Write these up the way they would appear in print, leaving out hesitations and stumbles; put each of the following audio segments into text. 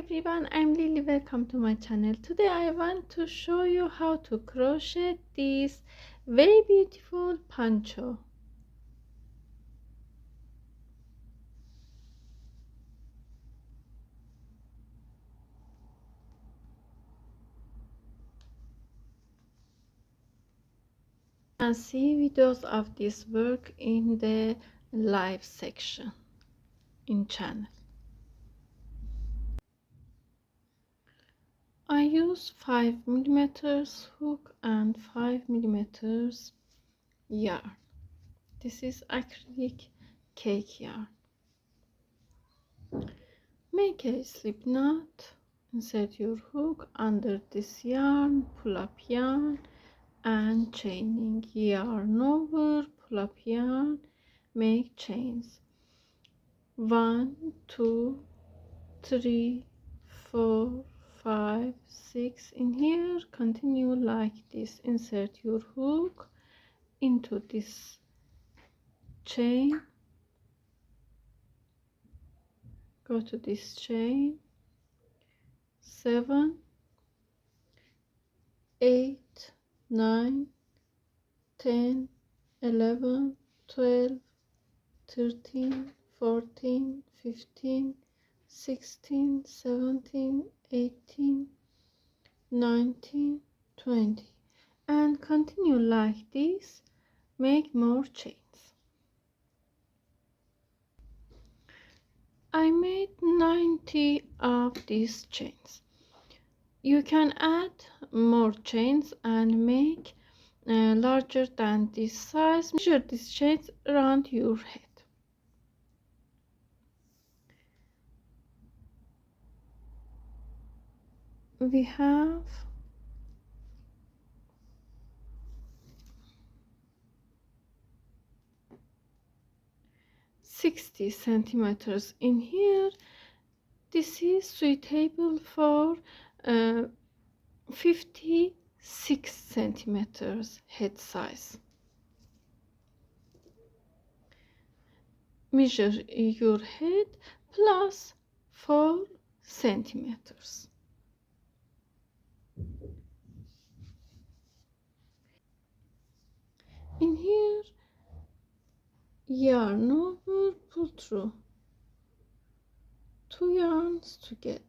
everyone, I'm Lily. Welcome to my channel. Today I want to show you how to crochet this very beautiful poncho. You can see videos of this work in the live section in channel. I use 5mm hook and 5mm yarn. This is acrylic cake yarn. Make a slip knot, insert your hook under this yarn, pull up yarn and chaining, yarn over, pull up yarn, make chains. 1 2 3 4 5 6. In here continue like this. Insert your hook into this chain, go to this chain, 7 8 9 10 11 12 13 14 15 16 17 18 19 20, and continue like this. Make more chains. I made 90 of these chains. You can add more chains and make larger than this size. Measure these chains around your head. We have 60 centimeters in here. This is suitable for 56 centimeters head size. Measure your head plus 4 centimeters. In here, yarn over, pull through 2 yarns together.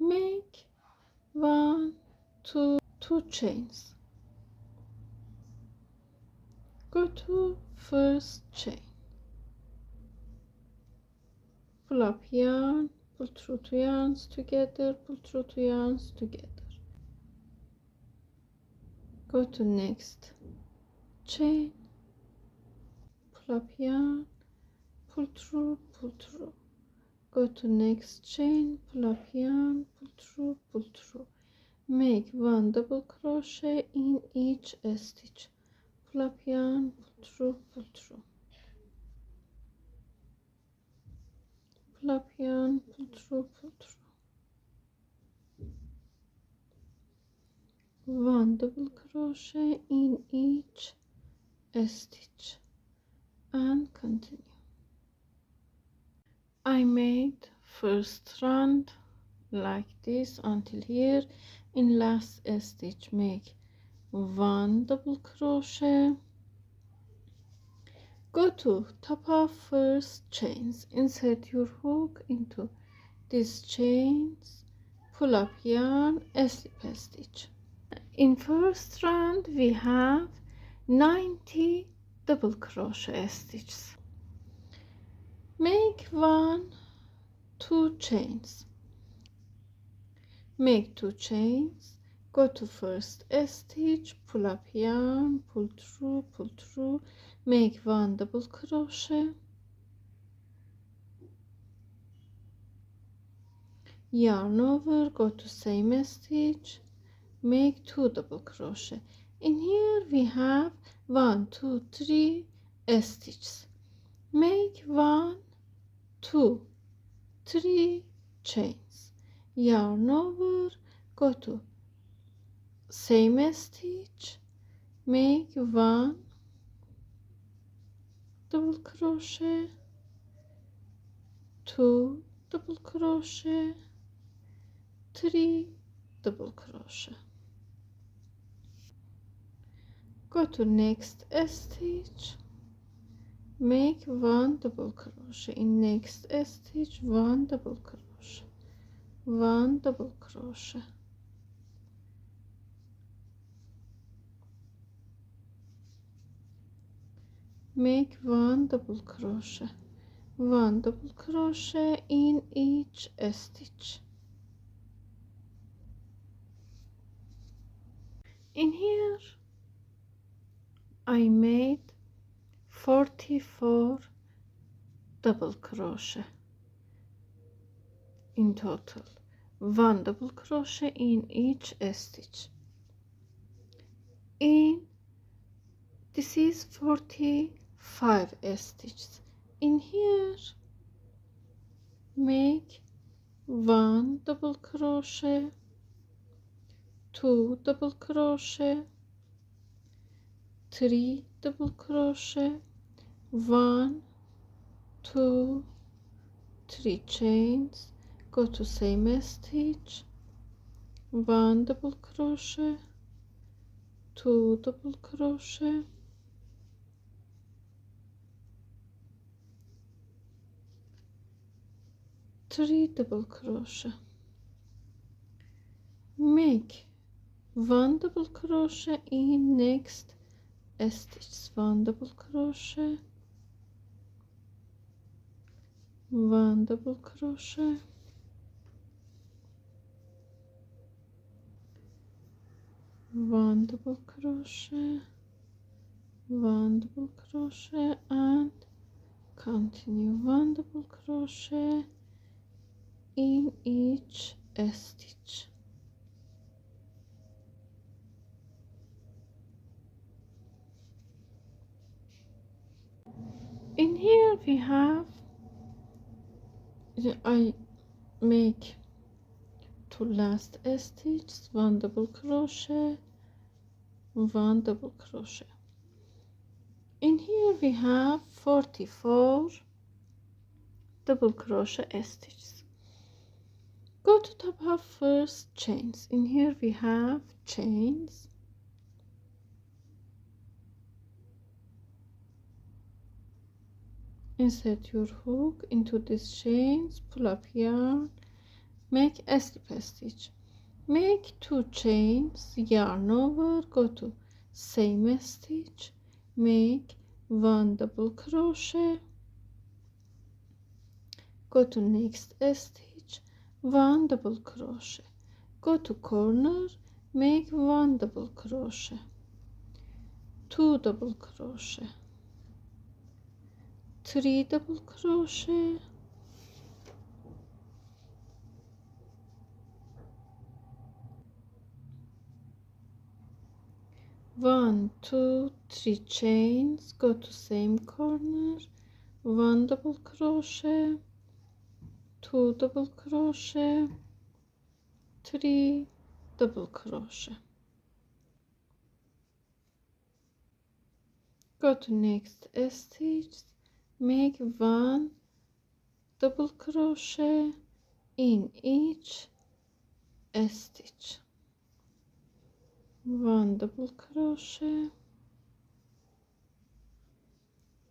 Make 1 2 chains. Go to first chain, pull up yarn, pull through 2 yarns together, pull through 2 yarns together. Go to next chain, pull up yarn, pull through, go to next chain, pull up yarn, pull through, make 1 double crochet in each stitch, pull up yarn, pull through, pull up yarn, pull through, 1 double crochet in each stitch and continue. I made first round like this until here. In last stitch make 1 double crochet, go to top of first chains, insert your hook into these chains, pull up yarn, slip stitch. In first round we have 90 double crochet stitches. Make 1 2 chains, make 2 chains, go to first stitch, pull up yarn, pull through, make 1 double crochet, yarn over, go to same stitch, make 2 double crochet. In here we have 1 2 3 stitches. Make 1 2 3 chains, yarn over, go to same stitch, make 1 double crochet, 2 double crochet, 3 double crochet. Go to next stitch, make 1 double crochet in next stitch, 1 double crochet, 1 double crochet, make 1 double crochet, 1 double crochet in each stitch. In here I made 44 double crochet in total, 1 double crochet in each stitch. In this is 45 stitches. In here make 1 double crochet, 2 double crochet, 3 double crochet, 1 2 3 chains, go to same stitch, 1 double crochet, 2 double crochet, 3 double crochet, make 1 double crochet in next stitch, 1 double crochet, 1 double crochet, 1 double crochet, 1 double crochet, and continue 1 double crochet in each stitch. In here we have, I make 2 last stitches, 1 double crochet, 1 double crochet. In here we have 44 double crochet stitches. Go to top of first chains. In here we have chains, insert your hook into these chains, pull up yarn, make a slip stitch, make 2 chains, yarn over, go to same stitch, make 1 double crochet, go to next stitch, 1 double crochet, go to corner, make 1 double crochet, 2 double crochet, 3 double crochet, 1 2 3 chains, go to same corner, 1 double crochet, 2 double crochet, 3 double crochet, go to next stitch, make 1 double crochet in each stitch, 1 double crochet,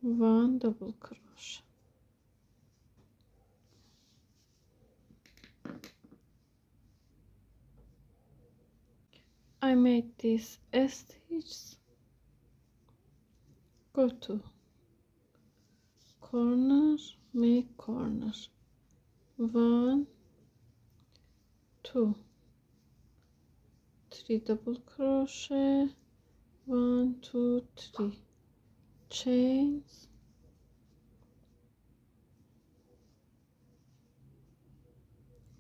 1 double crochet. I made this stitch, go to corner, make corner, 1 2 3 double crochet, 1 2 3 chains,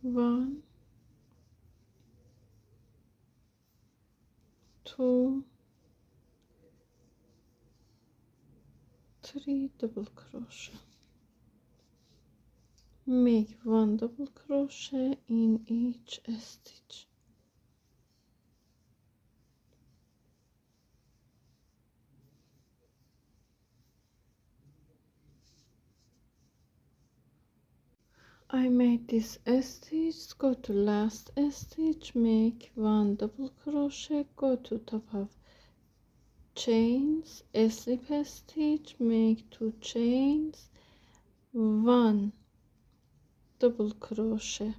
1 2 3 double crochet, make 1 double crochet in each stitch. I made this stitch, go to last stitch, make 1 double crochet, go to top of chains, slip stitch, make 2 chains, 1 double crochet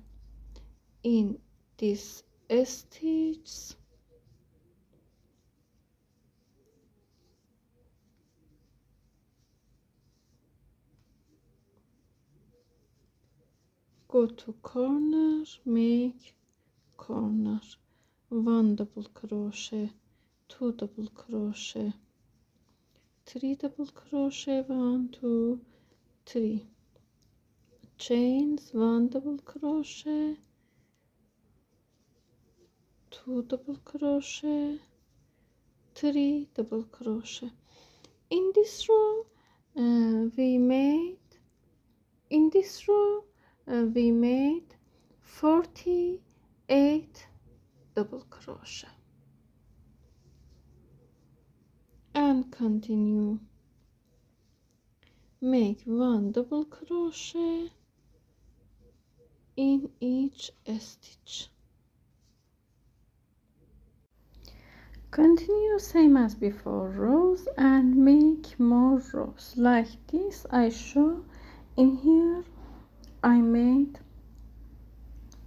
in this stitch, go to corner, make corner, 1 double crochet, 2 double crochet, 3 double crochet, 1 2 3 chains, 1 double crochet, 2 double crochet, 3 double crochet. In this row we made 48 double crochet, and continue, make 1 double crochet in each stitch, continue same as before rows and make more rows like this. I show in here I made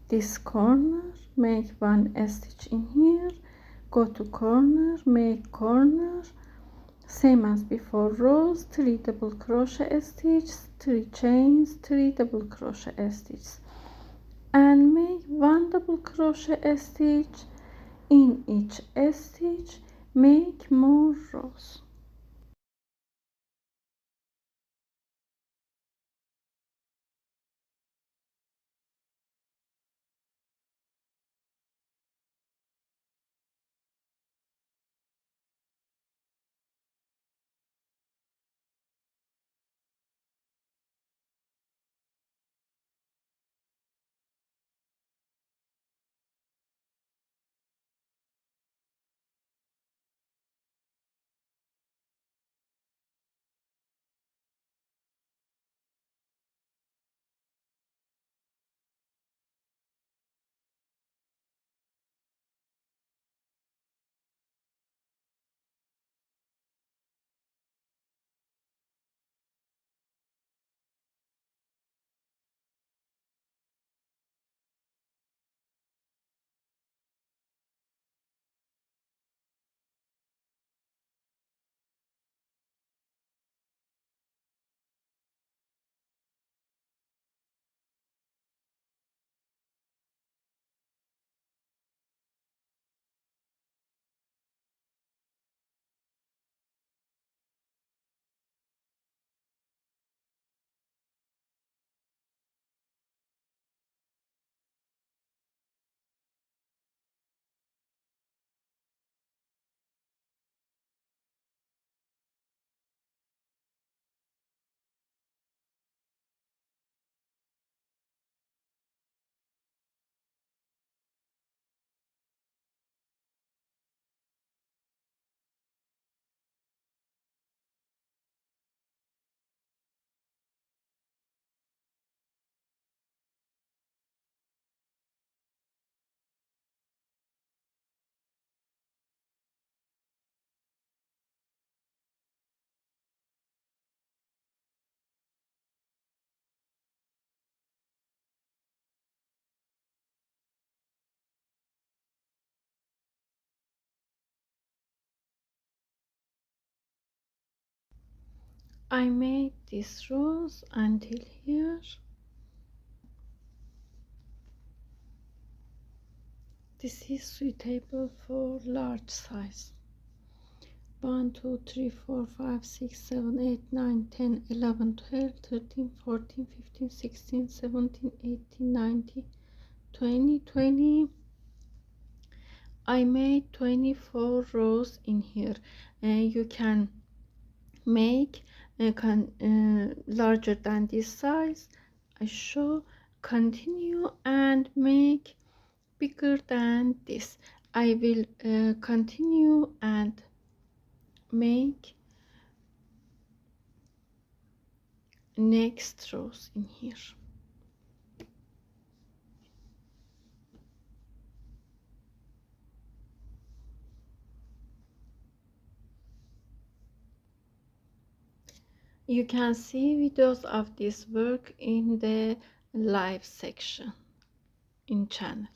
this corner, make 1 stitch in here, go to corner, make corner, same as before rows, 3 double crochet stitches, 3 chains, 3 double crochet stitches, and make 1 double crochet stitch in each stitch, make more rows. I made these rows until here. This is suitable for large size. 1 2 3 4 5 6 7 8 9 10 11 12 13 14 15 16 17 18 19 20 20. I made 24 rows in here. You can make larger than this size. I show, continue and make bigger than this. I will continue and make next rows in here. You can see videos of this work in the live section in channel.